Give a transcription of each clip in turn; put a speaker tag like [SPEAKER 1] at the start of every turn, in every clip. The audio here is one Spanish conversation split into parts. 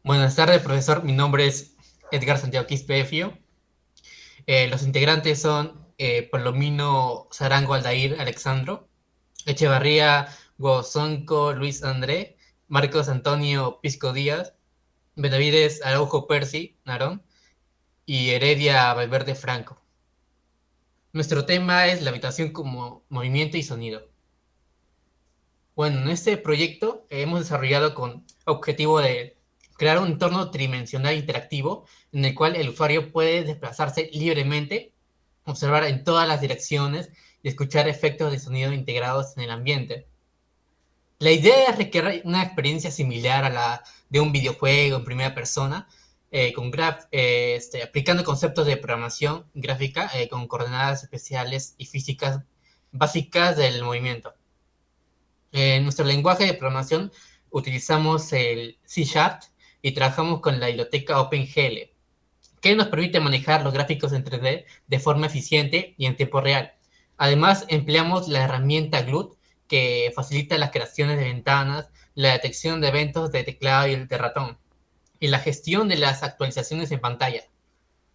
[SPEAKER 1] Buenas tardes, profesor. Mi nombre es Edgar Santiago Quispe Fio. Los integrantes son Palomino Sarango Aldair Alexandro, Echevarría Gozonco Luis André, Marcos Antonio Pisco Díaz, Benavides Araujo Percy Narón y Heredia Valverde Franco. Nuestro tema es la habitación como movimiento y sonido. Bueno, en este proyecto hemos desarrollado con objetivo de crear un entorno tridimensional interactivo en el cual el usuario puede desplazarse libremente, observar en todas las direcciones y escuchar efectos de sonido integrados en el ambiente. La idea es recrear una experiencia similar a la de un videojuego en primera persona, aplicando conceptos de programación gráfica con coordenadas especiales y físicas básicas del movimiento. En nuestro lenguaje de programación utilizamos el C Sharp y trabajamos con la biblioteca OpenGL, que nos permite manejar los gráficos en 3D de forma eficiente y en tiempo real. Además, empleamos la herramienta Glut, que facilita las creaciones de ventanas, la detección de eventos de teclado y de ratón, y la gestión de las actualizaciones en pantalla.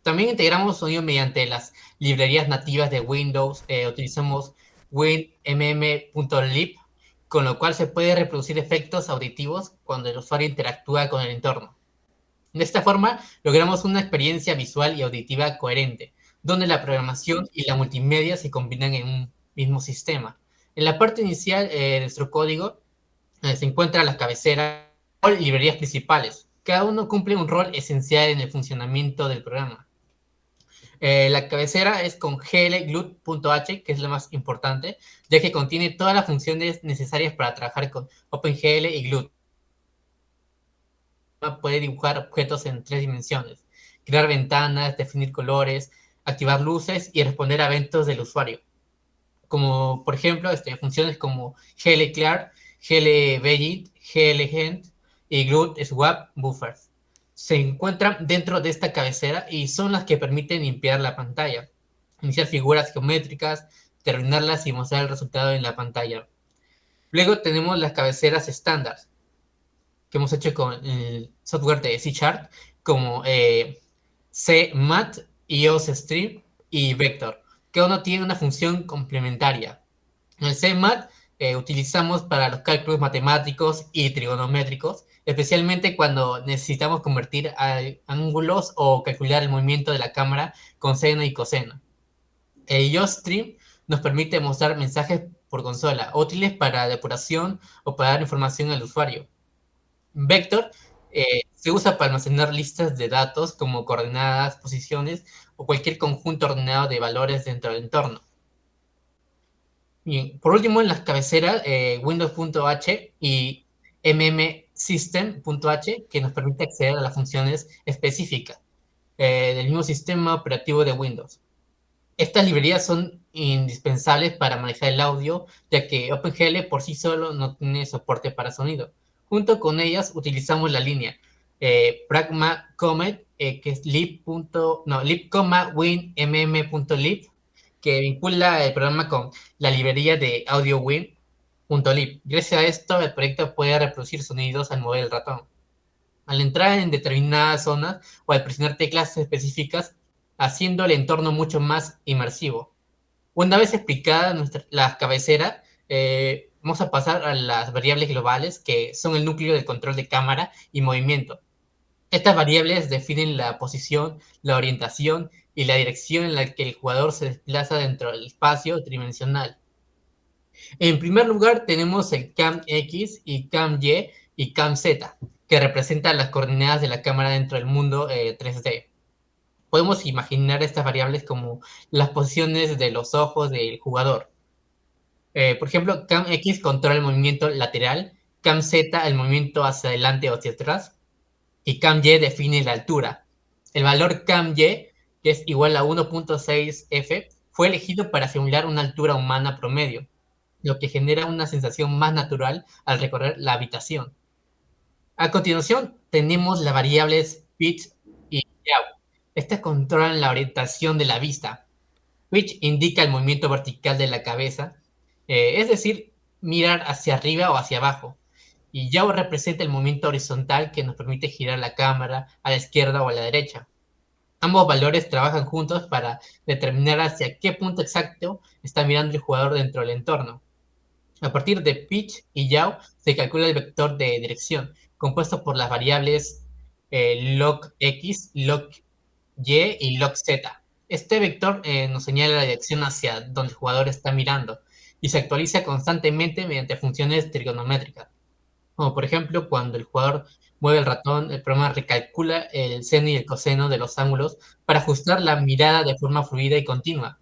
[SPEAKER 1] También integramos sonido mediante las librerías nativas de Windows. Utilizamos winmm.lib, con lo cual se puede reproducir efectos auditivos cuando el usuario interactúa con el entorno. De esta forma, logramos una experiencia visual y auditiva coherente, donde la programación y la multimedia se combinan en un mismo sistema. En la parte inicial de nuestro código se encuentran las cabeceras o librerías principales. Cada uno cumple un rol esencial en el funcionamiento del programa. La cabecera es con glglut.h, que es la más importante, ya que contiene todas las funciones necesarias para trabajar con OpenGL y Glut. Puede dibujar objetos en 3 dimensiones, crear ventanas, definir colores, activar luces y responder a eventos del usuario. Como por ejemplo, funciones como glclear, glbegit, glhent y glut swap buffers se encuentran dentro de esta cabecera y son las que permiten limpiar la pantalla, iniciar figuras geométricas, terminarlas y mostrar el resultado en la pantalla. Luego tenemos las cabeceras estándar que hemos hecho con el software de C Sharp, como CMAT, EOS Stream y Vector. Cada uno tiene una función complementaria. El CMAT utilizamos para los cálculos matemáticos y trigonométricos, especialmente cuando necesitamos convertir ángulos o calcular el movimiento de la cámara con seno y coseno. El YoStream nos permite mostrar mensajes por consola, útiles para depuración o para dar información al usuario. Vector se usa para almacenar listas de datos como coordenadas, posiciones o cualquier conjunto ordenado de valores dentro del entorno. Bien, por último, en las cabeceras, Windows.h y MMSystem.h, que nos permite acceder a las funciones específicas del mismo sistema operativo de Windows. Estas librerías son indispensables para manejar el audio, ya que OpenGL por sí solo no tiene soporte para sonido. Junto con ellas utilizamos la línea Pragma Comet, que es lib.win.mm.lib, que vincula el programa con la librería de audiowin.lib. Gracias a esto, el proyecto puede reproducir sonidos al mover el ratón. Al entrar en determinadas zonas o al presionar teclas específicas, haciendo el entorno mucho más inmersivo. Una vez explicada la cabecera, vamos a pasar a las variables globales, que son el núcleo del control de cámara y movimiento. Estas variables definen la posición, la orientación y la dirección en la que el jugador se desplaza dentro del espacio tridimensional. En primer lugar, tenemos el cam X y cam Y cam Z, que representan las coordenadas de la cámara dentro del mundo 3D. Podemos imaginar estas variables como las posiciones de los ojos del jugador. Por ejemplo, cam X controla el movimiento lateral, cam Z el movimiento hacia adelante o hacia atrás, y cam Y define la altura. El valor cam Y, que es igual a 1.6 f, fue elegido para simular una altura humana promedio, lo que genera una sensación más natural al recorrer la habitación. A continuación, tenemos las variables pitch y yaw. Estas controlan la orientación de la vista. Pitch indica el movimiento vertical de la cabeza, es decir, mirar hacia arriba o hacia abajo. y yaw representa el movimiento horizontal que nos permite girar la cámara a la izquierda o a la derecha. Ambos valores trabajan juntos para determinar hacia qué punto exacto está mirando el jugador dentro del entorno. A partir de pitch y yaw se calcula el vector de dirección, compuesto por las variables log x, log y y log z. Este vector nos señala la dirección hacia donde el jugador está mirando y se actualiza constantemente mediante funciones trigonométricas. Como por ejemplo, cuando el jugador mueve el ratón, el programa recalcula el seno y el coseno de los ángulos para ajustar la mirada de forma fluida y continua.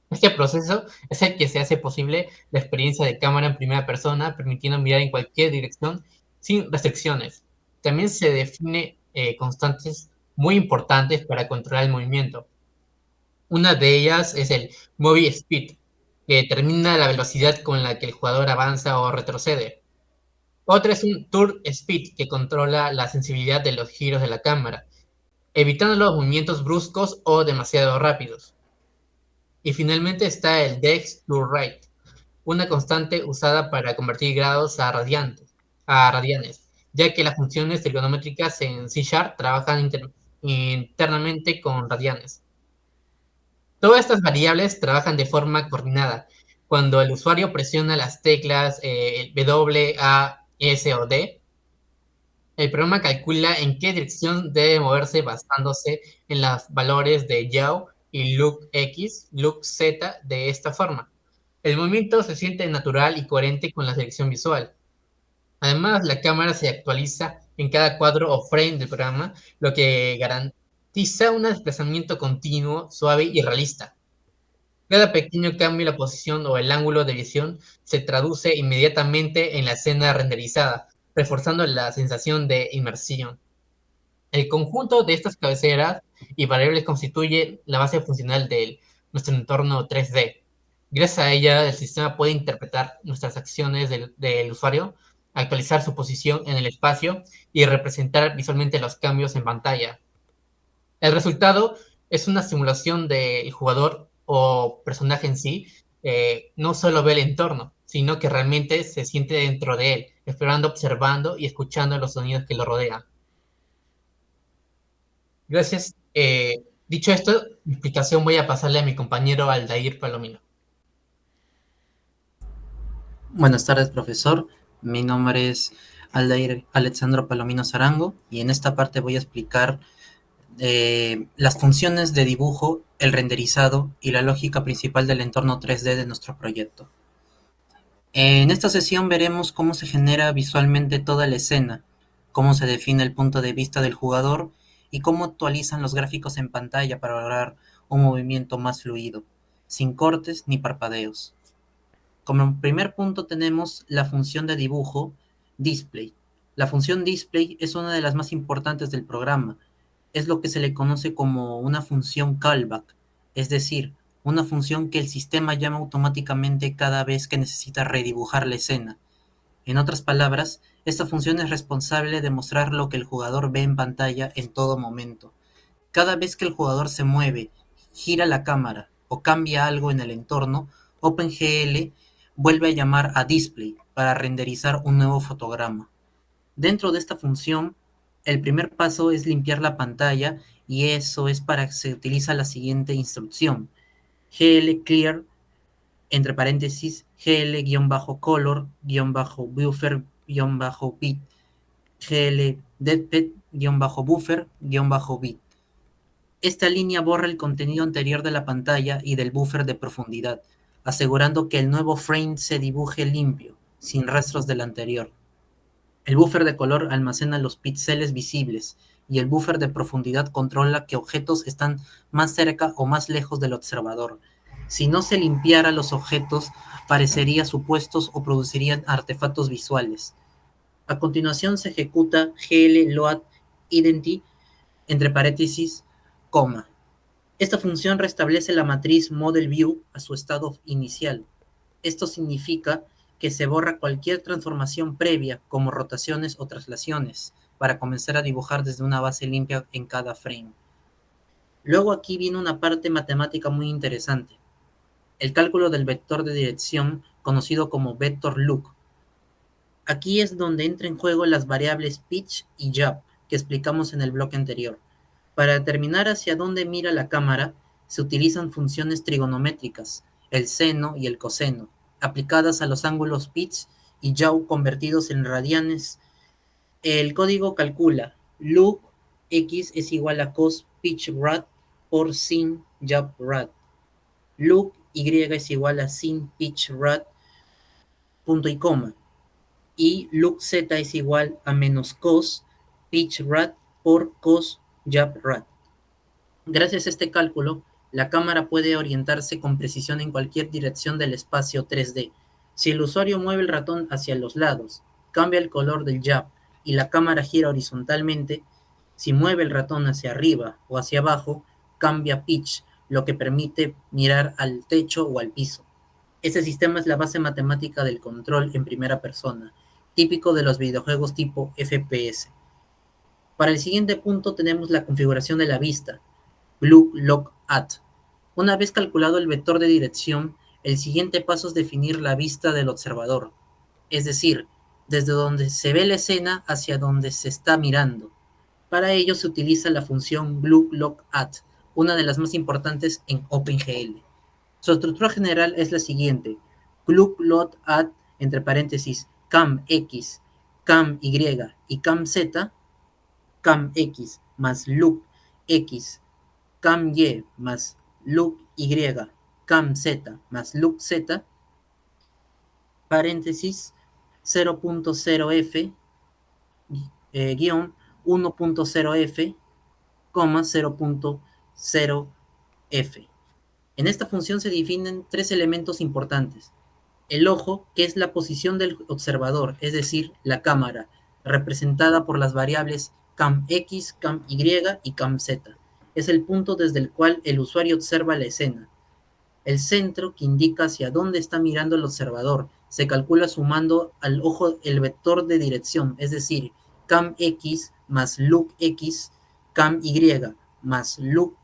[SPEAKER 1] Este proceso es el que se hace posible la experiencia de cámara en primera persona, permitiendo mirar en cualquier dirección sin restricciones. También se define constantes muy importantes para controlar el movimiento. Una de ellas es el movie speed, que determina la velocidad con la que el jugador avanza o retrocede. Otra es un turn speed, que controla la sensibilidad de los giros de la cámara, evitando los movimientos bruscos o demasiado rápidos. Y finalmente está el dex to right, una constante usada para convertir grados a radianes, ya que las funciones trigonométricas en C# trabajan internamente con radianes. Todas estas variables trabajan de forma coordinada. Cuando el usuario presiona las teclas W, A, S o D, el programa calcula en qué dirección debe moverse basándose en los valores de yaw y look-x, look-z de esta forma. El movimiento se siente natural y coherente con la selección visual. Además, la cámara se actualiza en cada cuadro o frame del programa, lo que garantiza un desplazamiento continuo, suave y realista. Cada pequeño cambio en la posición o el ángulo de visión se traduce inmediatamente en la escena renderizada, reforzando la sensación de inmersión. El conjunto de estas cabeceras y variables constituye la base funcional de nuestro entorno 3D. Gracias a ella, el sistema puede interpretar nuestras acciones del usuario, actualizar su posición en el espacio y representar visualmente los cambios en pantalla. El resultado es una simulación del jugador o personaje en sí. No solo ve el entorno, sino que realmente se siente dentro de él, explorando, observando y escuchando los sonidos que lo rodean. Gracias. Dicho esto, mi explicación voy a pasarle a mi compañero Aldair Palomino.
[SPEAKER 2] Buenas tardes, profesor. Mi nombre es Aldair Alexandro Palomino Zarango y en esta parte voy a explicar las funciones de dibujo, el renderizado y la lógica principal del entorno 3D de nuestro proyecto. En esta sesión veremos cómo se genera visualmente toda la escena, cómo se define el punto de vista del jugador y cómo actualizan los gráficos en pantalla para lograr un movimiento más fluido, sin cortes ni parpadeos. Como primer punto tenemos la función de dibujo display. La función display es una de las más importantes del programa. Es lo que se le conoce como una función callback, es decir, una función que el sistema llama automáticamente cada vez que necesita redibujar la escena. En otras palabras, esta función es responsable de mostrar lo que el jugador ve en pantalla en todo momento. Cada vez que el jugador se mueve, gira la cámara o cambia algo en el entorno, OpenGL vuelve a llamar a display para renderizar un nuevo fotograma. Dentro de esta función, el primer paso es limpiar la pantalla y eso es para que se utiliza la siguiente instrucción: gl clear, entre paréntesis, gl-color-buffer-bit, gl deadpet-buffer-bit. Esta línea borra el contenido anterior de la pantalla y del buffer de profundidad, asegurando que el nuevo frame se dibuje limpio, sin rastros del anterior. El buffer de color almacena los píxeles visibles y el buffer de profundidad controla que objetos están más cerca o más lejos del observador. Si no se limpiara los objetos, parecerían supuestos o producirían artefactos visuales. A continuación se ejecuta gl-load identity, entre paréntesis, coma. Esta función restablece la matriz Model View a su estado inicial. Esto significa que se borra cualquier transformación previa, como rotaciones o traslaciones, para comenzar a dibujar desde una base limpia en cada frame. Luego aquí viene una parte matemática muy interesante: el cálculo del vector de dirección, conocido como vector look. Aquí es donde entran en juego las variables pitch y yaw que explicamos en el bloque anterior. Para determinar hacia dónde mira la cámara, se utilizan funciones trigonométricas, el seno y el coseno, aplicadas a los ángulos pitch y yaw convertidos en radianes. El código calcula log x es igual a cos pitch rad por sin yaw rad. Log y es igual a sin pitch rad, punto y coma. Y log z es igual a menos cos pitch rad por cos yaw rad. Gracias a este cálculo, la cámara puede orientarse con precisión en cualquier dirección del espacio 3D. Si el usuario mueve el ratón hacia los lados, cambia el color del yaw y la cámara gira horizontalmente, si mueve el ratón hacia arriba o hacia abajo, cambia pitch, lo que permite mirar al techo o al piso. Este sistema es la base matemática del control en primera persona, típico de los videojuegos tipo FPS. Para el siguiente punto tenemos la configuración de la vista, Blue Lock At. Una vez calculado el vector de dirección, el siguiente paso es definir la vista del observador, es decir, desde donde se ve la escena hacia donde se está mirando. Para ello se utiliza la función Blue Lock At, una de las más importantes en OpenGL. Su estructura general es la siguiente: Blue Lock At, entre paréntesis, cam x, cam y y cam z, cam x más look x, cam y más look y, cam z más look z, paréntesis 0.0f, guión 1.0f, 0.0f. En esta función se definen tres elementos importantes. El ojo, que es la posición del observador, es decir, la cámara, representada por las variables cam x, cam y y cam z. Es el punto desde el cual el usuario observa la escena. El centro, que indica hacia dónde está mirando el observador, se calcula sumando al ojo el vector de dirección, es decir, cam x más look x, cam y más look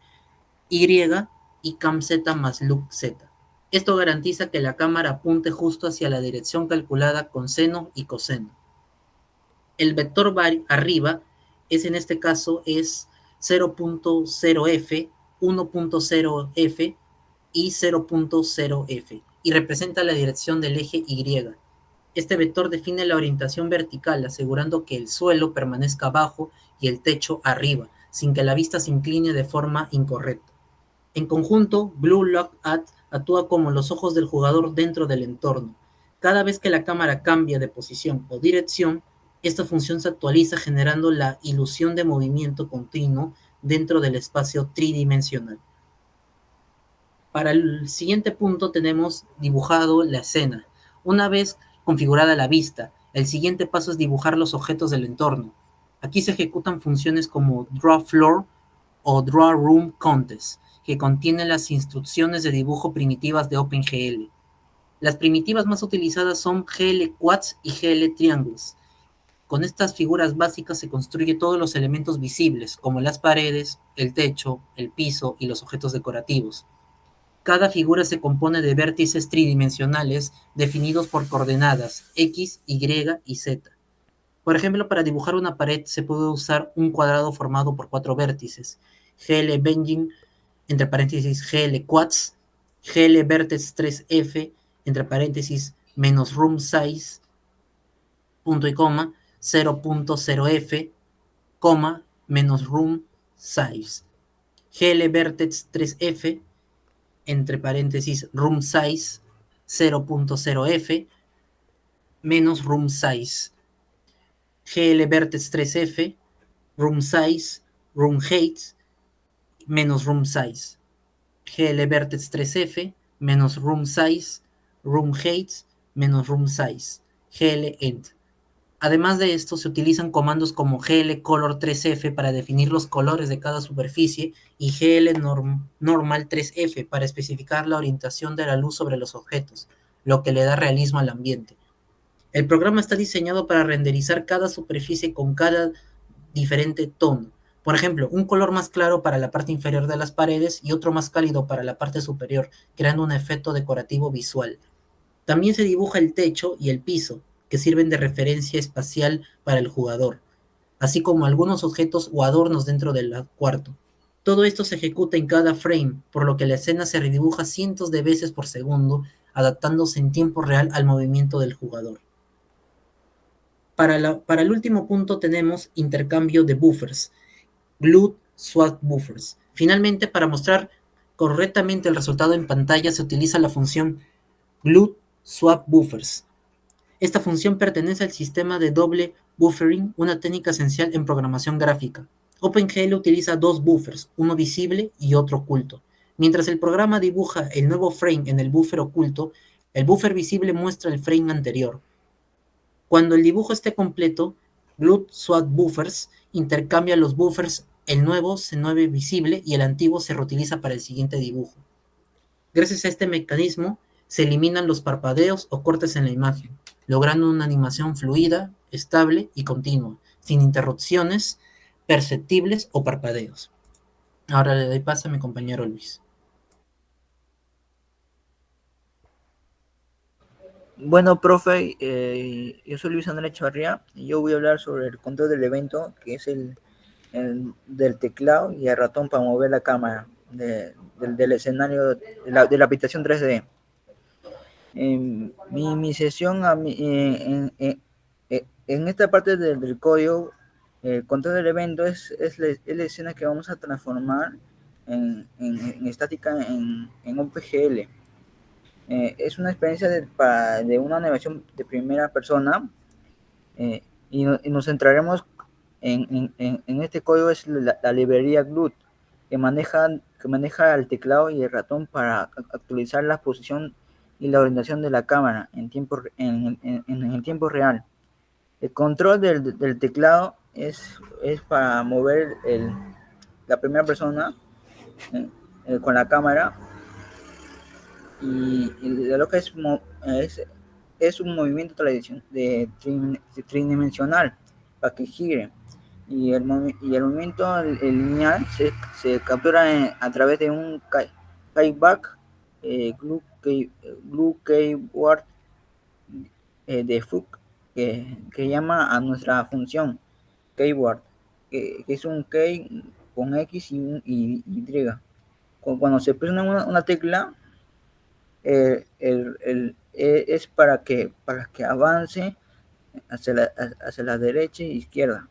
[SPEAKER 2] y cam z más look z. Esto garantiza que la cámara apunte justo hacia la dirección calculada con seno y coseno. El vector arriba es, en este caso, es 0.0f, 1.0f y 0.0f, y representa la dirección del eje Y. Este vector define la orientación vertical, asegurando que el suelo permanezca abajo y el techo arriba, sin que la vista se incline de forma incorrecta. En conjunto, Blue Lock At actúa como los ojos del jugador dentro del entorno. Cada vez que la cámara cambia de posición o dirección, esta función se actualiza generando la ilusión de movimiento continuo dentro del espacio tridimensional. Para el siguiente punto tenemos dibujado la escena. Una vez configurada la vista, el siguiente paso es dibujar los objetos del entorno. Aquí se ejecutan funciones como Draw Floor o Draw Room Contest, que contienen las instrucciones de dibujo primitivas de OpenGL. Las primitivas más utilizadas son GL Quads y GL Triangles. Con estas figuras básicas se construyen todos los elementos visibles, como las paredes, el techo, el piso y los objetos decorativos. Cada figura se compone de vértices tridimensionales definidos por coordenadas X, Y y Z. Por ejemplo, para dibujar una pared se puede usar un cuadrado formado por 4 vértices: GL Bending, entre paréntesis GL Quads, GL Vertex 3F, entre paréntesis menos room size, punto y coma, 0.0f, menos room size. GL Vertex 3F, entre paréntesis room size, 0.0f, menos room size. GL Vertex 3F, room size, room height, menos room size. GL Vertex 3F, menos room size, room height, menos room size. GL End. Además de esto, se utilizan comandos como GL Color 3F para definir los colores de cada superficie y GL Normal 3F para especificar la orientación de la luz sobre los objetos, lo que le da realismo al ambiente. El programa está diseñado para renderizar cada superficie con cada diferente tono. Por ejemplo, un color más claro para la parte inferior de las paredes y otro más cálido para la parte superior, creando un efecto decorativo visual. También se dibuja el techo y el piso. que sirven de referencia espacial para el jugador, así como algunos objetos o adornos dentro del cuarto. Todo esto se ejecuta en cada frame, por lo que la escena se redibuja cientos de veces por segundo, adaptándose en tiempo real al movimiento del jugador. Para el último punto tenemos intercambio de buffers, Glued Swap Buffers. Finalmente, para mostrar correctamente el resultado en pantalla se utiliza la función Glued Swap Buffers. Esta función pertenece al sistema de doble buffering, una técnica esencial en programación gráfica. OpenGL utiliza dos buffers, uno visible y otro oculto. Mientras el programa dibuja el nuevo frame en el buffer oculto, el buffer visible muestra el frame anterior. Cuando el dibujo esté completo, Glued Swap Buffers intercambia los buffers, el nuevo se mueve visible y el antiguo se reutiliza para el siguiente dibujo. Gracias a este mecanismo, se eliminan los parpadeos o cortes en la imagen, logrando una animación fluida, estable y continua, sin interrupciones perceptibles o parpadeos. Ahora le doy paso a mi compañero Luis.
[SPEAKER 3] Bueno, profe, yo soy Luis Andrés Chavarría y yo voy a hablar sobre el control del evento, que es el del teclado y el ratón para mover la cámara del escenario de la habitación 3D. Mi sesión en esta parte del código, el control del evento es la escena que vamos a transformar en estática en OpenGL. Es una experiencia de una animación de primera persona, y nos centraremos en este código. Es la librería Glut, que maneja el teclado y el ratón para actualizar la posición y la orientación de la cámara en el tiempo real. El control del teclado es para mover la primera persona con la cámara, y lo que es un movimiento tridimensional para que gire, y el movimiento lineal se captura a través de un keyback, glue keyword de Fuchs, que llama a nuestra función keyword, que es un key con X y Y. Cuando se presiona una tecla, es para que avance hacia la derecha e izquierda.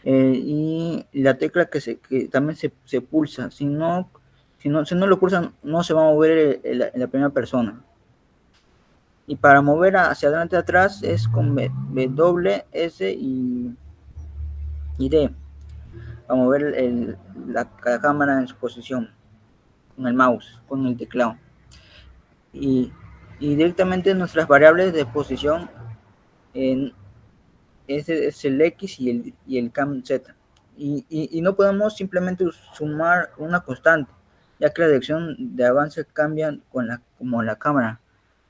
[SPEAKER 3] Y la tecla que también se pulsa, si no lo pulsan, no se va a mover la primera persona. Y para mover hacia adelante y atrás es con W, S y D, para mover la cámara en su posición con el mouse, con el teclado. Y directamente nuestras variables de posición es el X y el cam Z. Y no podemos simplemente sumar una constante, ya que la dirección de avance cambia como la cámara.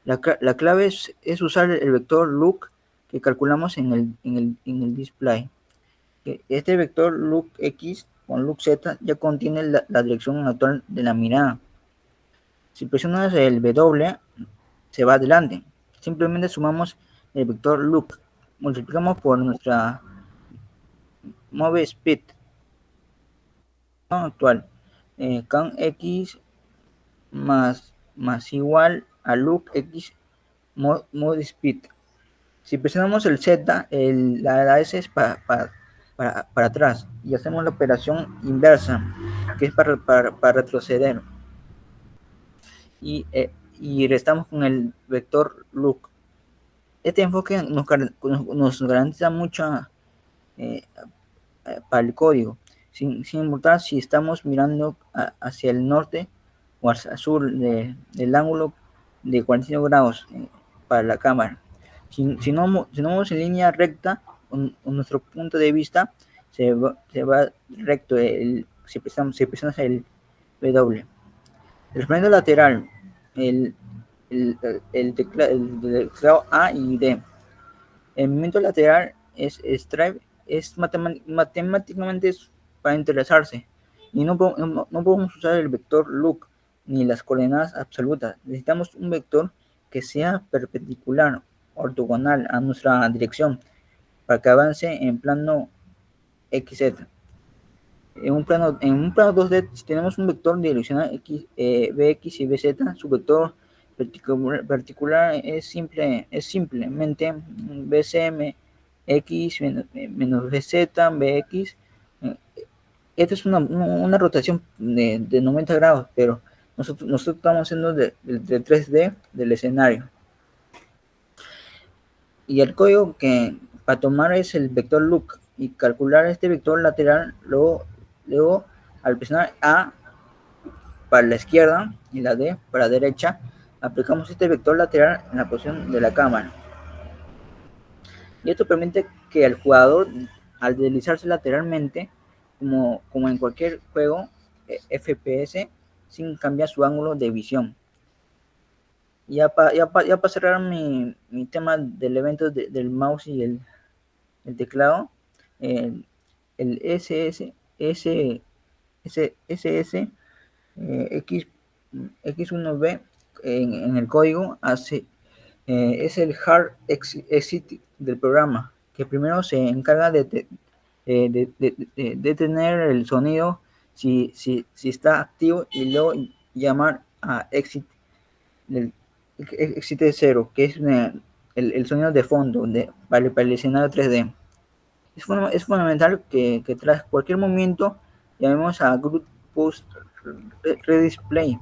[SPEAKER 3] La clave es usar el vector look que calculamos en el display. Este vector look X con look Z ya contiene la dirección actual de la mirada. Si presionas el W, se va adelante. Simplemente sumamos el vector look, multiplicamos por nuestra move speed actual, can X más igual a look X move speed. Si presionamos el Z, la S es para atrás, y hacemos la operación inversa, que es para retroceder. Y restamos con el vector look. Este enfoque nos garantiza mucho para el código, sin importar si estamos mirando hacia el norte o hacia el sur del ángulo de 45 grados para la cámara. Si no vamos en línea recta, con nuestro punto de vista se va recto si presionamos el W. El freno lateral, el teclado A y D. El movimiento lateral es matemáticamente para interesarse, y no podemos usar el vector look ni las coordenadas absolutas. Necesitamos un vector que sea perpendicular ortogonal a nuestra dirección para que avance en plano XZ. En un plano 2D, si tenemos un vector direccional X, Bx y Bz, su vector particular es simplemente Bcm X menos Bz, Bx. Esta es una rotación de 90 grados, pero nosotros estamos haciendo de 3D del escenario. Y el código que para tomar es el vector look y calcular este vector lateral. Luego al presionar A para la izquierda y la D para la derecha, aplicamos este vector lateral en la posición de la cámara. Y esto permite que el jugador, al deslizarse lateralmente, como en cualquier juego FPS, sin cambiar su ángulo de visión. Ya para cerrar mi tema del evento del mouse y el teclado, el SS X1B en el código es el hard exit del programa, que primero se encarga de tener el sonido si está activo, y luego llamar a exit del exit 0, que es el sonido de fondo para el escenario 3D. Es fundamental que tras cualquier movimiento llamemos a GRUD Post Redisplay.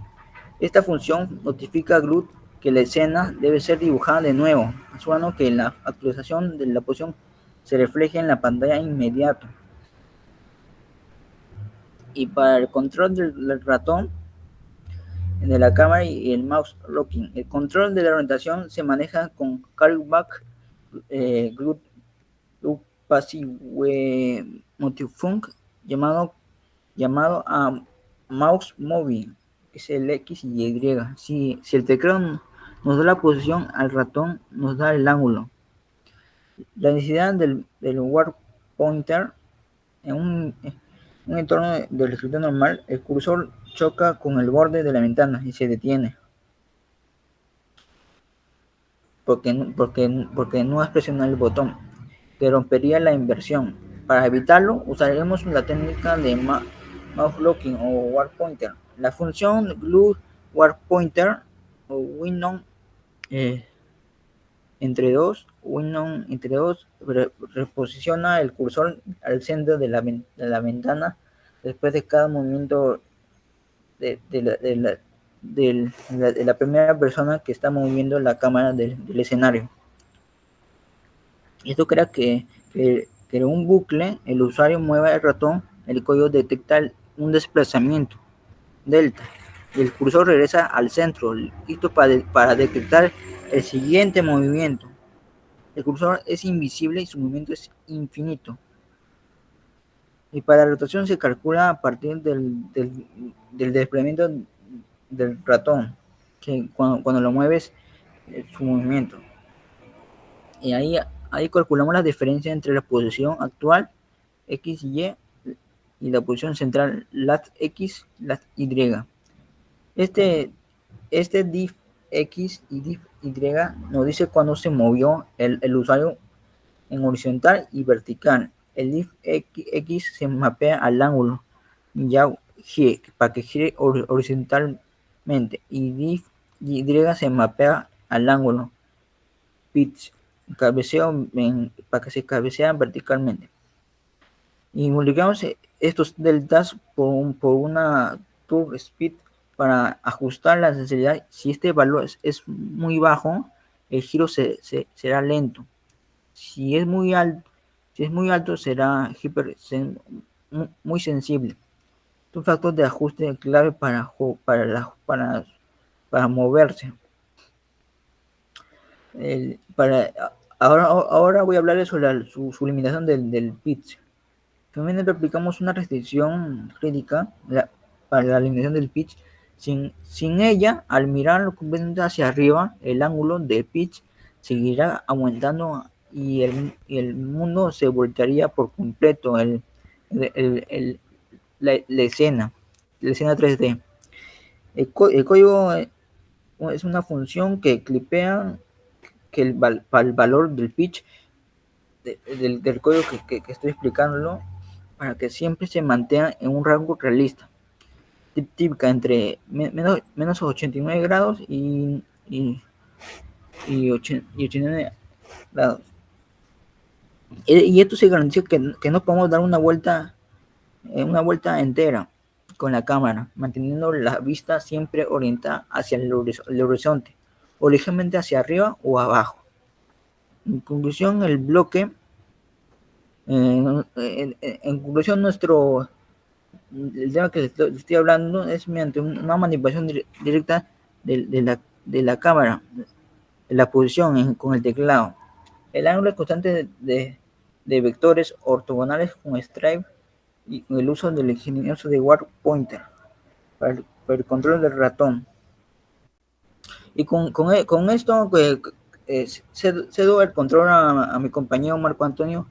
[SPEAKER 3] Esta función notifica a GRUD que la escena debe ser dibujada de nuevo, asegurando que la actualización de la posición se refleje en la pantalla inmediato. Y para el control del ratón, de la cámara y el mouse locking, el control de la orientación se maneja con Callback GRUD Passive Multifunc llamado a mouse moving, es el X y Y. Si el teclado nos da la posición, al ratón nos da el ángulo. La necesidad del warp pointer en un entorno del escritorio normal, el cursor choca con el borde de la ventana y se detiene porque no has presionado el botón, que rompería la inversión. Para evitarlo, usaremos la técnica de mouse locking o warp pointer. La función glue warp pointer o window entre dos reposiciona el cursor al centro de la ventana después de cada movimiento de la primera persona que está moviendo la cámara del escenario. Esto crea que en un bucle el usuario mueva el ratón, el código detecta un desplazamiento delta y el cursor regresa al centro, listo para detectar el siguiente movimiento. El cursor es invisible y su movimiento es infinito. Y para la rotación se calcula a partir del desplazamiento del ratón, que cuando lo mueves, su movimiento. Y ahí calculamos la diferencia entre la posición actual X y Y y la posición central lat X, lat Y. Este diff X y diff Y nos dice cuándo se movió el usuario en horizontal y vertical. El diff X se mapea al ángulo ya para que gire horizontalmente, y diff Y se mapea al ángulo pitch cabeceo para que se cabecean verticalmente. Y multiplicamos estos deltas por una turn speed para ajustar la sensibilidad. Si este valor es muy bajo, el giro será lento. Si es muy alto, será muy sensible. Es un factor de ajuste clave para moverse. Ahora voy a hablarles sobre su limitación del pitch. Finalmente aplicamos una restricción crítica para la limitación del pitch. Sin ella, al mirar hacia arriba, el ángulo de pitch seguirá aumentando y el mundo se voltearía por completo la escena 3D. El código es una función que clipea para el valor del pitch del código que estoy explicándolo, para que siempre se mantenga en un rango realista, típica entre menos 89 grados y 89 grados. Y esto se garantiza que no podemos dar una vuelta entera con la cámara, manteniendo la vista siempre orientada hacia el horizonte, o ligeramente hacia arriba o abajo. En conclusión, el bloque, en conclusión, el tema que les estoy hablando es mediante una manipulación directa de la cámara, de la posición con el teclado. El ángulo constante de vectores ortogonales con stripe y con el uso del ingenioso de Word Pointer para el control del ratón. Y con esto cedo el control a mi compañero Marco Antonio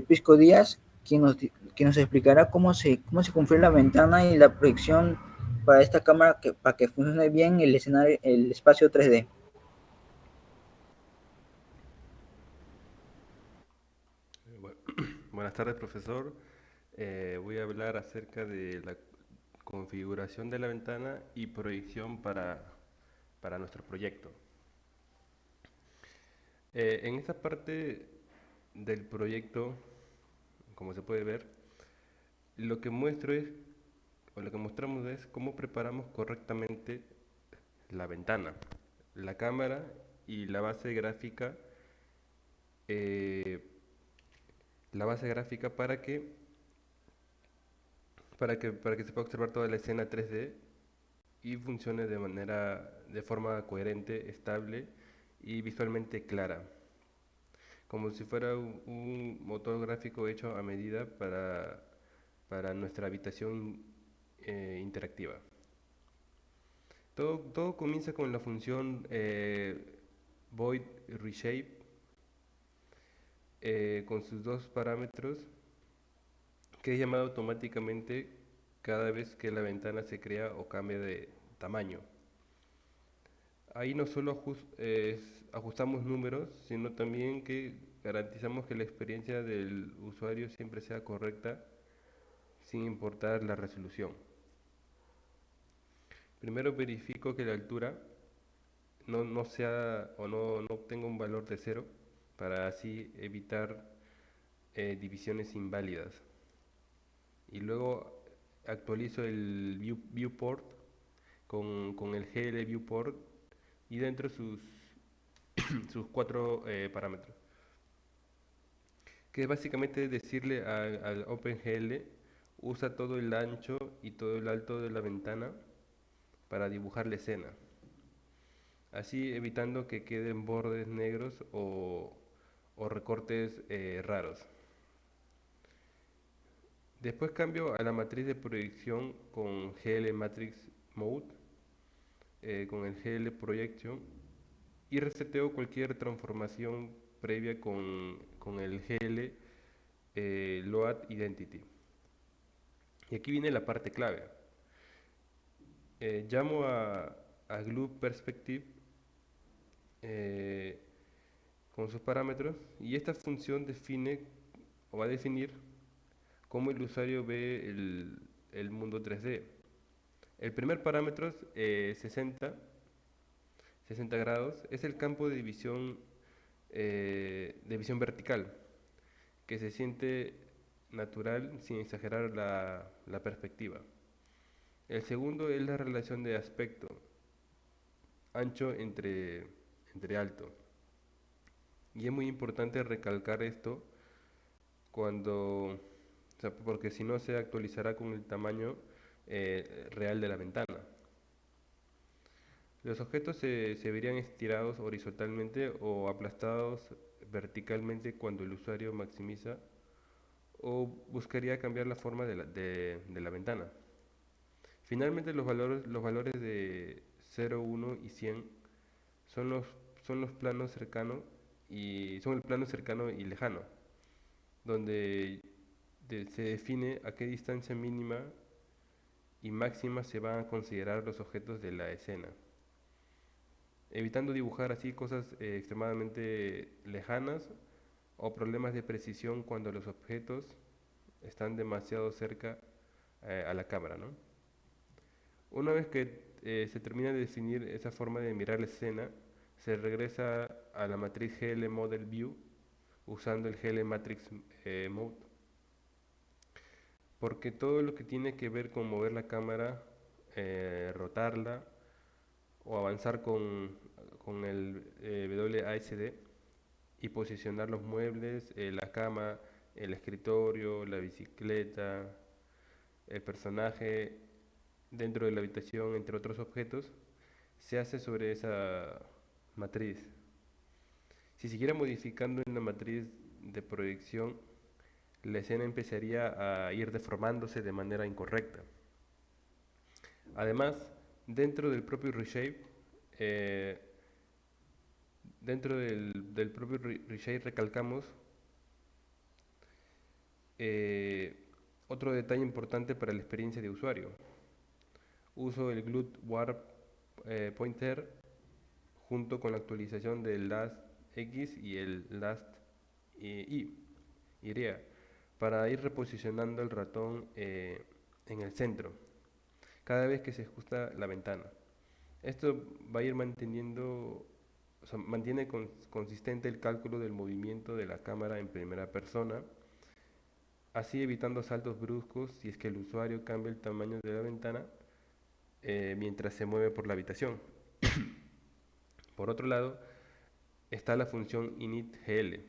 [SPEAKER 3] Pisco Díaz, quien nos explicará cómo se configura la ventana y la proyección para esta cámara para que funcione bien el espacio 3D.
[SPEAKER 4] Buenas tardes, profesor. Voy a hablar acerca de la configuración de la ventana y proyección para nuestro proyecto. En esta parte del proyecto, como se puede ver, lo que mostramos es cómo preparamos correctamente la ventana, la cámara y la base gráfica para que se pueda observar toda la escena 3D y funcione de forma coherente, estable y visualmente clara, como si fuera un motor gráfico hecho a medida para nuestra habitación interactiva. Todo comienza con la función void reshape con sus dos parámetros, que es llamado automáticamente cada vez que la ventana se crea o cambia de tamaño. Ahí no solo ajustamos números, sino también que garantizamos que la experiencia del usuario siempre sea correcta, sin importar la resolución. Primero verifico que la altura no sea o no obtenga un valor de 0, para así evitar divisiones inválidas. Y luego actualizo el viewport con el GL viewport y dentro sus 4 parámetros, que es básicamente decirle al OpenGL: usa todo el ancho y todo el alto de la ventana para dibujar la escena, así evitando que queden bordes negros o recortes raros. Después cambio a la matriz de proyección con GL Matrix Mode, con el GL Projection, y reseteo cualquier transformación previa con el GL Load Identity. Y aquí viene la parte clave. Llamo a Glue Perspective con sus parámetros, y esta función define o va a definir cómo el usuario ve el mundo 3D. El primer parámetro, 60 grados, es el campo de visión vertical, que se siente natural sin exagerar la perspectiva. El segundo es la relación de aspecto, ancho entre alto. Y es muy importante recalcar esto porque si no se actualizará con el tamaño real de la ventana. Los objetos se verían estirados horizontalmente o aplastados verticalmente cuando el usuario maximiza o buscaría cambiar la forma de la ventana. Finalmente, los valores de 0, 1 y 100 son los planos cercanos son el plano cercano y lejano, donde se define a qué distancia mínima y máxima se van a considerar los objetos de la escena. evitando dibujar así cosas extremadamente lejanas o problemas de precisión cuando los objetos están demasiado cerca a la cámara, ¿no? Una vez que se termina de definir esa forma de mirar la escena, se regresa a la matriz GL Model View usando el GL Matrix Mode, porque todo lo que tiene que ver con mover la cámara, rotarla o avanzar con el WASD y posicionar los muebles, la cama, el escritorio, la bicicleta, el personaje dentro de la habitación, entre otros objetos, se hace sobre esa matriz. Si siguiera modificando en la matriz de proyección, la escena empezaría a ir deformándose de manera incorrecta. Además, dentro del propio reshape, eh, del propio reshape recalcamos eh, otro detalle importante para la experiencia de usuario. Uso el Glut Warp Pointer junto con la actualización del Last X y el Last Y, para ir reposicionando el ratón en el centro cada vez que se ajusta la ventana. Esto va a ir manteniendo, o sea, mantiene consistente el cálculo del movimiento de la cámara en primera persona, así evitando saltos bruscos si es que el usuario cambia el tamaño de la ventana mientras se mueve por la habitación. Por otro lado, está la función initGL,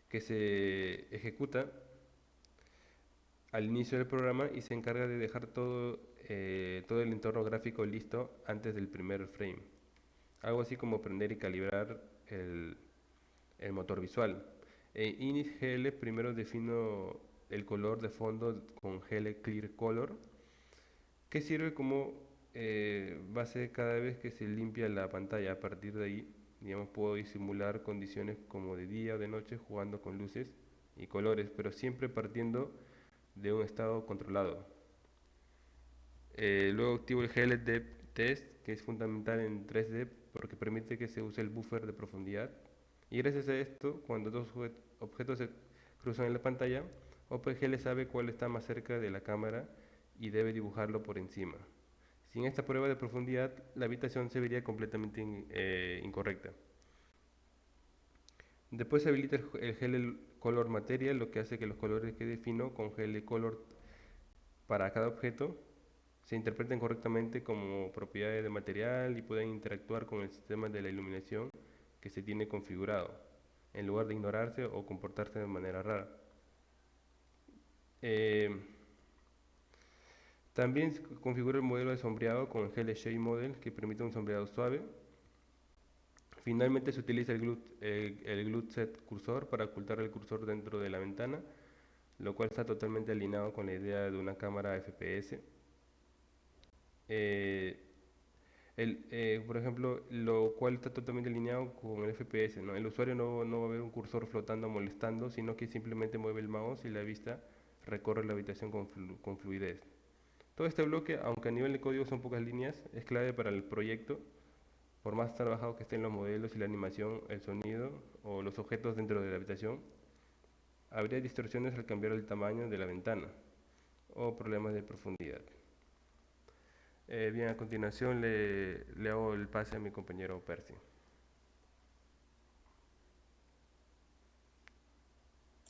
[SPEAKER 4] que se ejecuta al inicio del programa y se encarga de dejar todo el entorno gráfico listo antes del primer frame. Algo así como aprender y calibrar el motor visual. En initGL primero defino el color de fondo con GL Clear Color, que sirve como base cada vez que se limpia la pantalla. A partir de ahí, digamos, puedo disimular condiciones como de día o de noche jugando con luces y colores, pero siempre partiendo de un estado controlado. Luego activo el GL Depth Test, que es fundamental en 3D porque permite que se use el buffer de profundidad. Y gracias a esto, cuando dos objetos se cruzan en la pantalla, OpenGL sabe cuál está más cerca de la cámara y debe dibujarlo por encima. Sin esta prueba de profundidad, la habitación se vería completamente incorrecta. Después se habilita el GL Color Material, lo que hace que los colores que defino con GL Color para cada objeto se interpreten correctamente como propiedades de material y puedan interactuar con el sistema de la iluminación que se tiene configurado, en lugar de ignorarse o comportarse de manera rara. También se configura el modelo de sombreado con el GL Shade Model, que permite un sombreado suave. Finalmente se utiliza el Glut Set Cursor para ocultar el cursor dentro de la ventana, lo cual está totalmente alineado con la idea de una cámara FPS. Por ejemplo, lo cual está totalmente alineado con el FPS, ¿no? El usuario no va a ver un cursor flotando molestando, sino que simplemente mueve el mouse y la vista recorre la habitación con fluidez. Todo este bloque, aunque a nivel de código son pocas líneas, es clave para el proyecto, por más trabajado que estén los modelos y la animación, el sonido o los objetos dentro de la habitación. Habría distorsiones al cambiar el tamaño de la ventana o problemas de profundidad. Bien, a continuación le hago el pase a mi compañero Percy.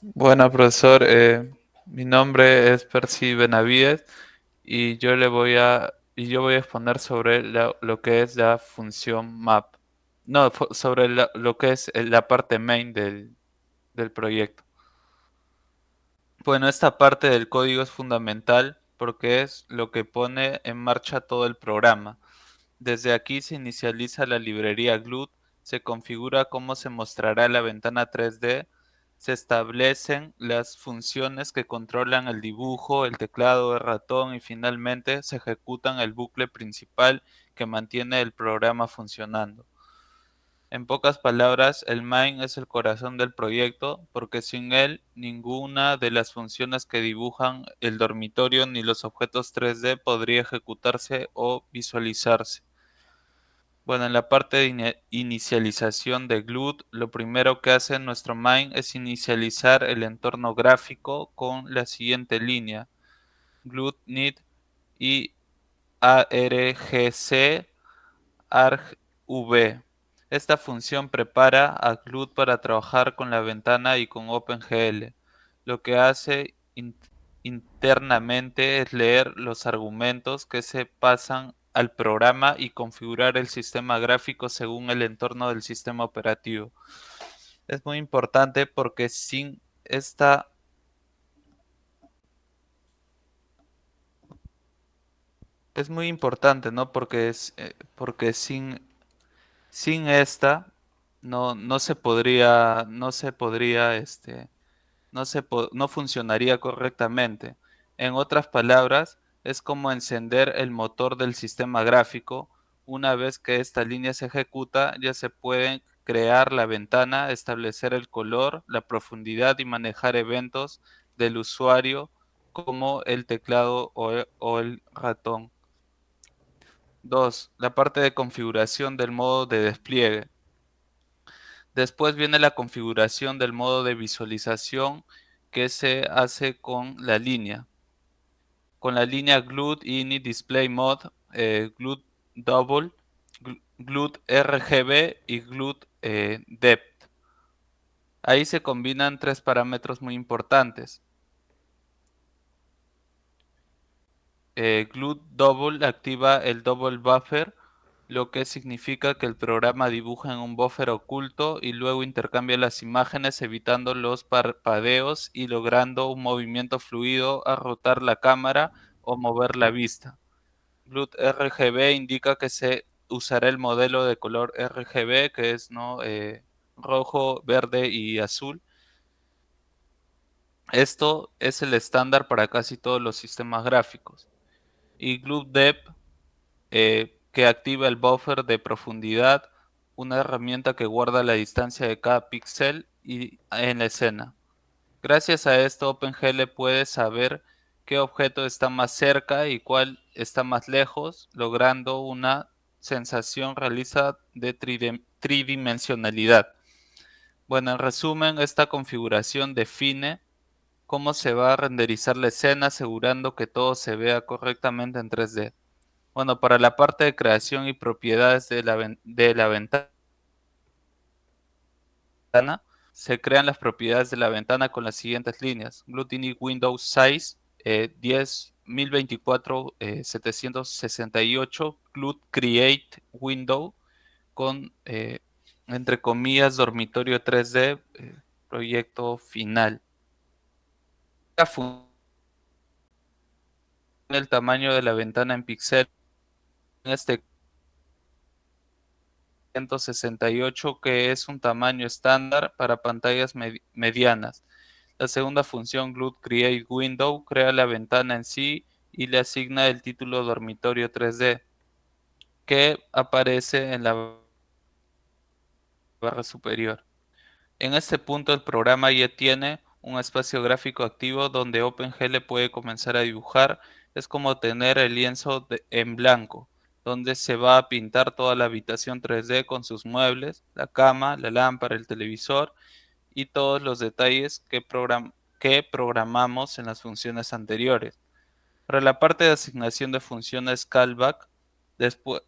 [SPEAKER 5] Bueno, profesor, mi nombre es Percy Benavides y yo voy a exponer sobre lo que es la función map. No, sobre lo que es la parte main del proyecto. Bueno, esta parte del código es fundamental porque es lo que pone en marcha todo el programa. Desde aquí se inicializa la librería Glut, se configura cómo se mostrará la ventana 3D, se establecen las funciones que controlan el dibujo, el teclado, el ratón y finalmente se ejecutan el bucle principal que mantiene el programa funcionando. En pocas palabras, el main es el corazón del proyecto porque sin él ninguna de las funciones que dibujan el dormitorio ni los objetos 3D podría ejecutarse o visualizarse. Bueno, en la parte de inicialización de GLUT, lo primero que hace nuestro main es inicializar el entorno gráfico con la siguiente línea: GLUT need y argc argv. Esta función prepara a GLUT para trabajar con la ventana y con OpenGL. Lo que hace internamente es leer los argumentos que se pasan al programa y configurar el sistema gráfico según el entorno del sistema operativo. Es muy importante porque sin esta es muy importante, ¿no? Porque sin esta no se podría no funcionaría correctamente. En otras palabras, es como encender el motor del sistema gráfico. Una vez que esta línea se ejecuta, ya se puede crear la ventana, establecer el color, la profundidad y manejar eventos del usuario como el teclado o el ratón. 2. La parte de configuración del modo de despliegue. Después viene la configuración del modo de visualización, que se hace con la línea. Con la línea GLUT Init Display Mode, GLUT Double, GLUT RGB y GLUT Depth. Ahí se combinan tres parámetros muy importantes. GLUT Double activa el Double Buffer, lo que significa que el programa dibuja en un buffer oculto y luego intercambia las imágenes evitando los parpadeos y logrando un movimiento fluido al rotar la cámara o mover la vista. GLUT RGB indica que se usará el modelo de color RGB, que es rojo, verde y azul. Esto es el estándar para casi todos los sistemas gráficos. Y GLUT Depth, que activa el buffer de profundidad, una herramienta que guarda la distancia de cada píxel en la escena. Gracias a esto, OpenGL puede saber qué objeto está más cerca y cuál está más lejos, logrando una sensación realista de tridimensionalidad. Bueno, en resumen, esta configuración define cómo se va a renderizar la escena, asegurando que todo se vea correctamente en 3D. Bueno, para la parte de creación y propiedades de la ventana, se crean las propiedades de la ventana con las siguientes líneas: GLUT Init Window Size 10.024 768, GLUT Create Window con entre comillas dormitorio 3D, proyecto final. El tamaño de la ventana en píxeles, en este 168, que es un tamaño estándar para pantallas medianas. La segunda función, GLUT Create Window, crea la ventana en sí y le asigna el título dormitorio 3D, que aparece en la barra superior. En este punto el programa ya tiene un espacio gráfico activo donde OpenGL puede comenzar a dibujar. Es como tener el lienzo en blanco, donde se va a pintar toda la habitación 3D con sus muebles, la cama, la lámpara, el televisor y todos los detalles que programamos en las funciones anteriores. Para la parte de asignación de funciones callback, después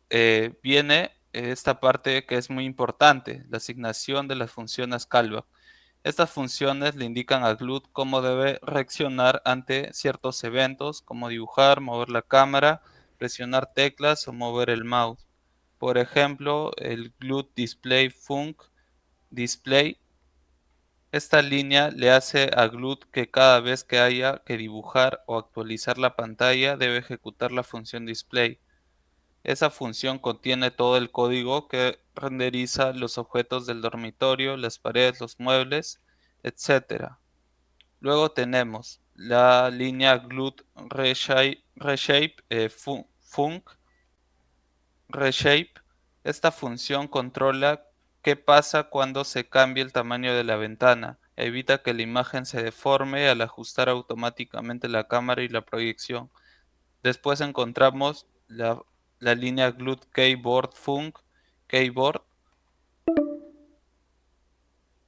[SPEAKER 5] viene esta parte que es muy importante, la asignación de las funciones callback. Estas funciones le indican a GLUT cómo debe reaccionar ante ciertos eventos, como dibujar, mover la cámara, presionar teclas o mover el mouse. Por ejemplo, el GLUT Display Func Display. Esta línea le hace a GLUT que cada vez que haya que dibujar o actualizar la pantalla debe ejecutar la función display. Esa función contiene todo el código que renderiza los objetos del dormitorio, las paredes, los muebles, etc. Luego tenemos la línea GLUT Reshape Func Reshape. Esta función controla qué pasa cuando se cambia el tamaño de la ventana. Evita que la imagen se deforme al ajustar automáticamente la cámara y la proyección. Después encontramos la línea GLUT Keyboard Func, keyboard.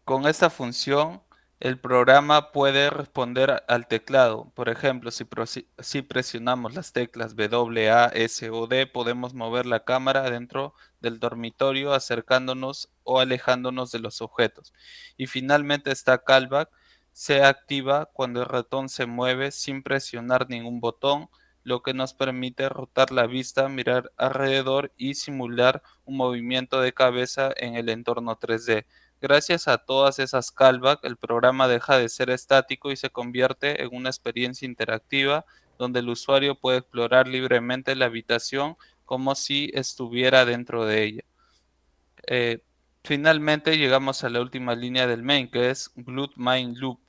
[SPEAKER 5] Con esta función, el programa puede responder al teclado. Por ejemplo, si presionamos las teclas W, A, S o D, podemos mover la cámara dentro del dormitorio acercándonos o alejándonos de los objetos. Y finalmente esta callback se activa cuando el ratón se mueve sin presionar ningún botón, lo que nos permite rotar la vista, mirar alrededor y simular un movimiento de cabeza en el entorno 3D. Gracias a todas esas callbacks, el programa deja de ser estático y se convierte en una experiencia interactiva donde el usuario puede explorar libremente la habitación como si estuviera dentro de ella. Eh, Finalmente llegamos a la última línea del main, que es Glut Main Loop.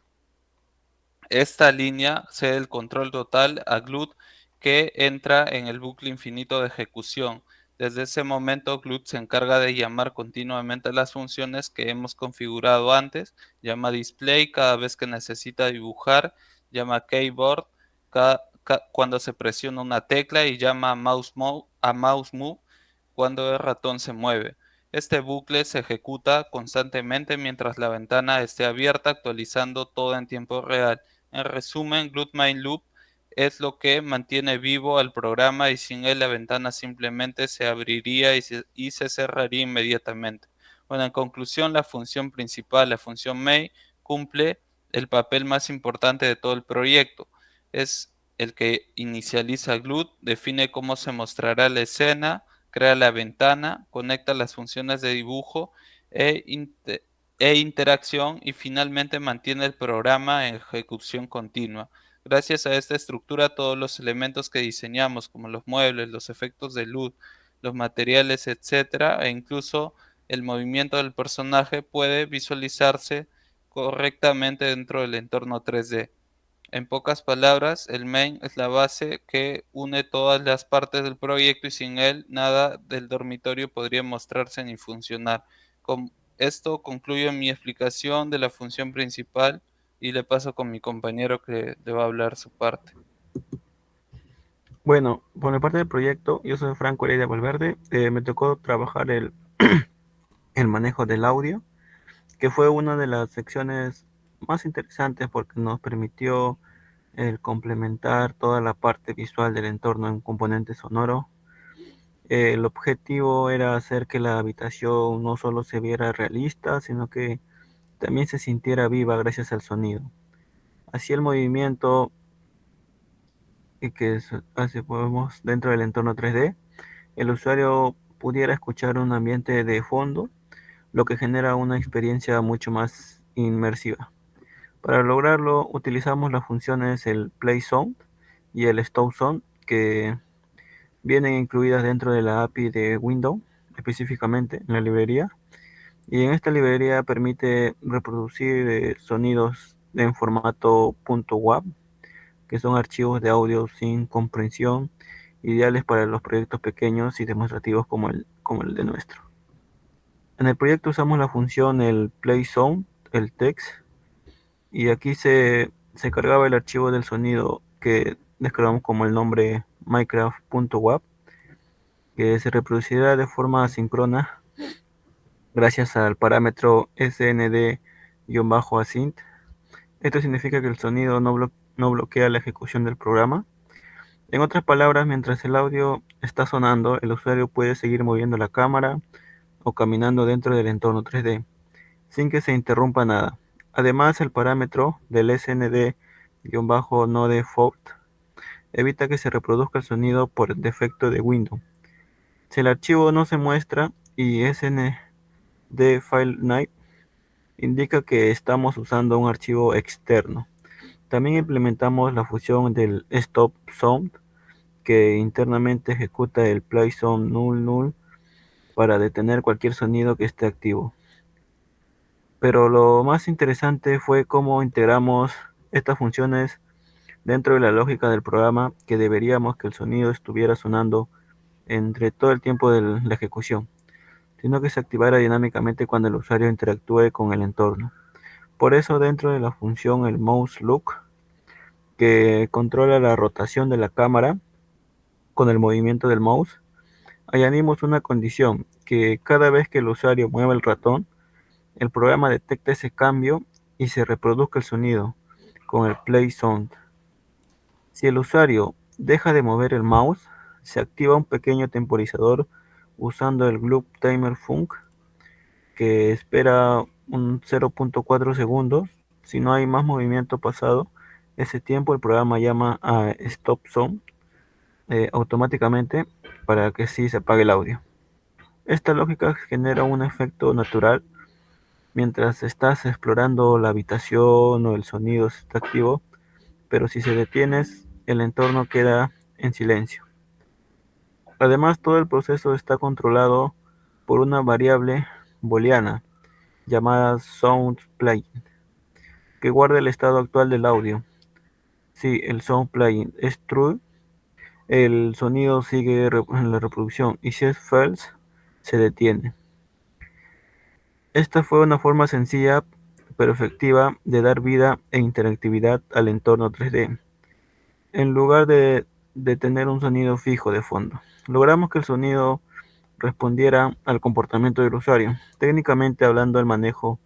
[SPEAKER 5] Esta línea cede el control total a Glut, que entra en el bucle infinito de ejecución. Desde ese momento, Glut se encarga de llamar continuamente las funciones que hemos configurado antes. Llama display cada vez que necesita dibujar, llama keyboard cuando se presiona una tecla y llama a mouse move cuando el ratón se mueve. Este bucle se ejecuta constantemente mientras la ventana esté abierta, actualizando todo en tiempo real. En resumen, Glut Main Loop es lo que mantiene vivo al programa y sin él la ventana simplemente se abriría y se cerraría inmediatamente. Bueno, en conclusión, la función principal, la función main, cumple el papel más importante de todo el proyecto. Es el que inicializa Glut, define cómo se mostrará la escena, crea la ventana, conecta las funciones de dibujo e interacción y finalmente mantiene el programa en ejecución continua. Gracias a esta estructura, todos los elementos que diseñamos, como los muebles, los efectos de luz, los materiales, etcétera, e incluso el movimiento del personaje puede visualizarse correctamente dentro del entorno 3D. En pocas palabras, el main es la base que une todas las partes del proyecto y sin él nada del dormitorio podría mostrarse ni funcionar. Con esto concluyo mi explicación de la función principal y le paso con mi compañero que le va a hablar su parte.
[SPEAKER 6] Bueno, por mi parte del proyecto, yo soy Franco Heredia Valverde. Me tocó trabajar el manejo del audio, que fue una de las secciones más interesantes porque nos permitió el complementar toda la parte visual del entorno en un componente sonoro. El objetivo era hacer que la habitación no solo se viera realista, sino que también se sintiera viva gracias al sonido. Así el movimiento que podemos dentro del entorno 3D, el usuario pudiera escuchar un ambiente de fondo, lo que genera una experiencia mucho más inmersiva. Para lograrlo utilizamos las funciones el Play Sound y el Stop Sound, que vienen incluidas dentro de la API de Windows, específicamente en la librería. Y en esta librería permite reproducir sonidos en formato .wav, que son archivos de audio sin comprensión, ideales para los proyectos pequeños y demostrativos como el de nuestro. En el proyecto usamos la función el Play Sound, el text, y aquí se cargaba el archivo del sonido que descargamos como el nombre minecraft.wav, que se reproducirá de forma asíncrona gracias al parámetro snd-async. Esto significa que el sonido no bloquea la ejecución del programa. En otras palabras, mientras el audio está sonando, el usuario puede seguir moviendo la cámara o caminando dentro del entorno 3D sin que se interrumpa nada. Además, el parámetro del snd-nodefault evita que se reproduzca el sonido por defecto de Windows. Si el archivo no se muestra y snd-file indica que estamos usando un archivo externo. También implementamos la función del Stop Sound, que internamente ejecuta el Play Sound null null para detener cualquier sonido que esté activo. Pero lo más interesante fue cómo integramos estas funciones dentro de la lógica del programa, que deberíamos que el sonido estuviera sonando entre todo el tiempo de la ejecución, sino que se activara dinámicamente cuando el usuario interactúe con el entorno. Por eso dentro de la función el mouse look, que controla la rotación de la cámara con el movimiento del mouse, añadimos una condición que cada vez que el usuario mueva el ratón, el programa detecta ese cambio y se reproduzca el sonido con el play sound. Si el usuario deja de mover el mouse, se activa un pequeño temporizador usando el Gloop Timer Func que espera un 0.4 segundos. Si no hay más movimiento pasado ese tiempo, el programa llama a Stop Sound automáticamente para que sí se apague el audio. Esta lógica genera un efecto natural mientras estás explorando la habitación o el sonido está activo, pero si se detienes, el entorno queda en silencio. Además, todo el proceso está controlado por una variable booleana llamada soundPlugin, que guarda el estado actual del audio. Si el soundPlugin es true, el sonido sigue en la reproducción y si es false, se detiene. Esta fue una forma sencilla pero efectiva de dar vida e interactividad al entorno 3D, en lugar de tener un sonido fijo de fondo. Logramos que el sonido respondiera al comportamiento del usuario. Técnicamente hablando, el manejo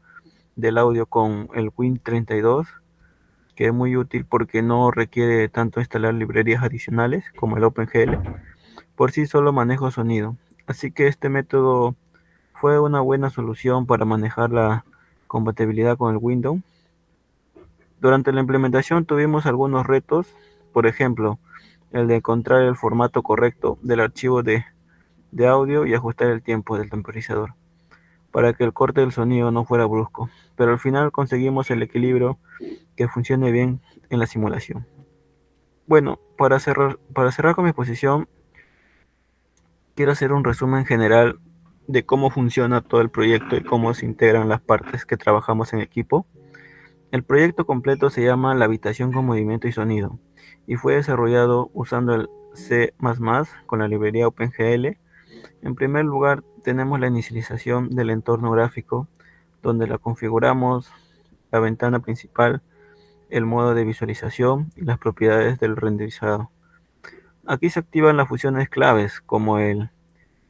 [SPEAKER 6] del audio con el Win32, que es muy útil porque no requiere tanto instalar librerías adicionales como el OpenGL, por sí solo manejo sonido. Así que este método fue una buena solución para manejar la compatibilidad con el Windows. Durante la implementación tuvimos algunos retos, por ejemplo, el de encontrar el formato correcto del archivo de audio y ajustar el tiempo del temporizador para que el corte del sonido no fuera brusco, pero al final conseguimos el equilibrio que funcione bien en la simulación. Bueno, para cerrar con mi exposición, quiero hacer un resumen general de cómo funciona todo el proyecto y cómo se integran las partes que trabajamos en equipo. El proyecto completo se llama La habitación con movimiento y sonido y fue desarrollado usando el C++ con la librería OpenGL. En primer lugar, tenemos la inicialización del entorno gráfico, donde la configuramos, la ventana principal, el modo de visualización y las propiedades del renderizado. Aquí se activan las funciones claves como el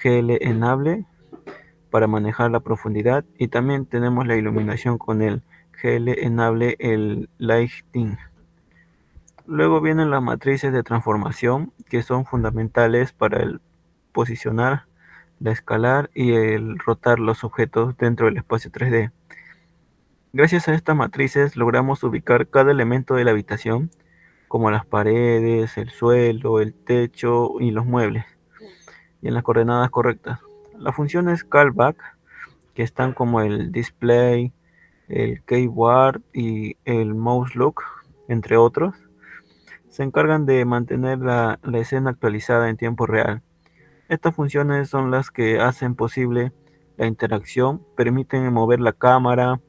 [SPEAKER 6] GL Enable para manejar la profundidad y también tenemos la iluminación con el GL Enable el Lighting. Luego vienen las matrices de transformación que son fundamentales para el posicionar, la escalar y el rotar los objetos dentro del espacio 3D. Gracias a estas matrices logramos ubicar cada elemento de la habitación, como las paredes, el suelo, el techo y los muebles, y en las coordenadas correctas. Las funciones callback, que están como el display, el keyword y el mouse look, entre otros, se encargan de mantener la escena actualizada en tiempo real. Estas funciones son las que hacen posible la interacción, permiten mover la cámara,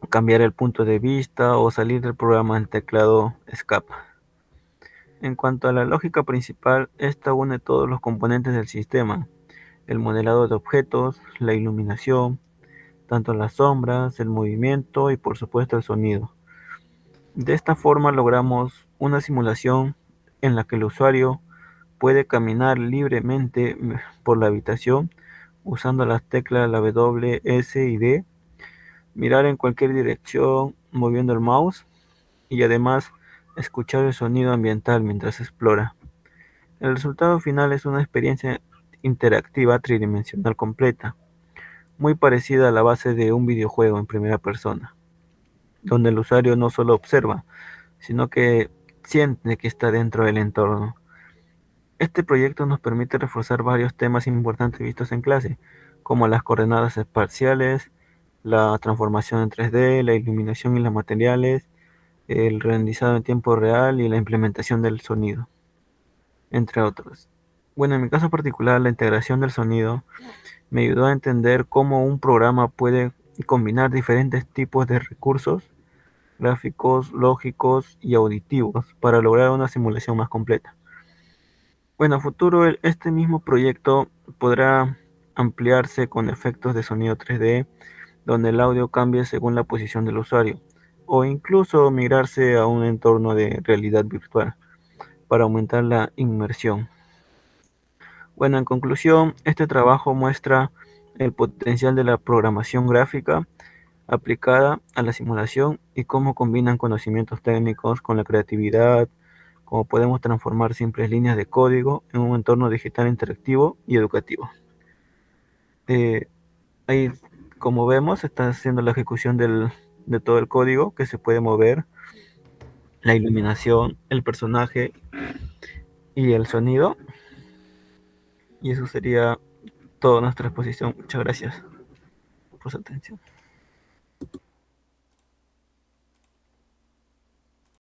[SPEAKER 6] cambiar el punto de vista o salir del programa en teclado Escape. En cuanto a la lógica principal, esta une todos los componentes del sistema: el modelado de objetos, la iluminación, tanto las sombras, el movimiento y por supuesto el sonido. De esta forma logramos una simulación en la que el usuario puede caminar libremente por la habitación usando las teclas la W, S y D, mirar en cualquier dirección moviendo el mouse y además escuchar el sonido ambiental mientras explora. El resultado final es una experiencia interactiva tridimensional completa, muy parecida a la base de un videojuego en primera persona, donde el usuario no solo observa, sino que siente que está dentro del entorno. Este proyecto nos permite reforzar varios temas importantes vistos en clase, como las coordenadas espaciales, la transformación en 3D, la iluminación y los materiales, el renderizado en tiempo real y la implementación del sonido, entre otros. Bueno, en mi caso particular, la integración del sonido me ayudó a entender cómo un programa puede combinar diferentes tipos de recursos gráficos, lógicos y auditivos para lograr una simulación más completa. Bueno, a futuro este mismo proyecto podrá ampliarse con efectos de sonido 3D, donde el audio cambie según la posición del usuario, o incluso migrarse a un entorno de realidad virtual para aumentar la inmersión. Bueno, en conclusión, este trabajo muestra el potencial de la programación gráfica aplicada a la simulación y cómo combinan conocimientos técnicos con la creatividad, cómo podemos transformar simples líneas de código en un entorno digital interactivo y educativo. Eh, Ahí, como vemos, está haciendo la ejecución de todo el código que se puede mover, la iluminación, el personaje y el sonido. Y eso sería toda nuestra exposición. Muchas gracias por su atención.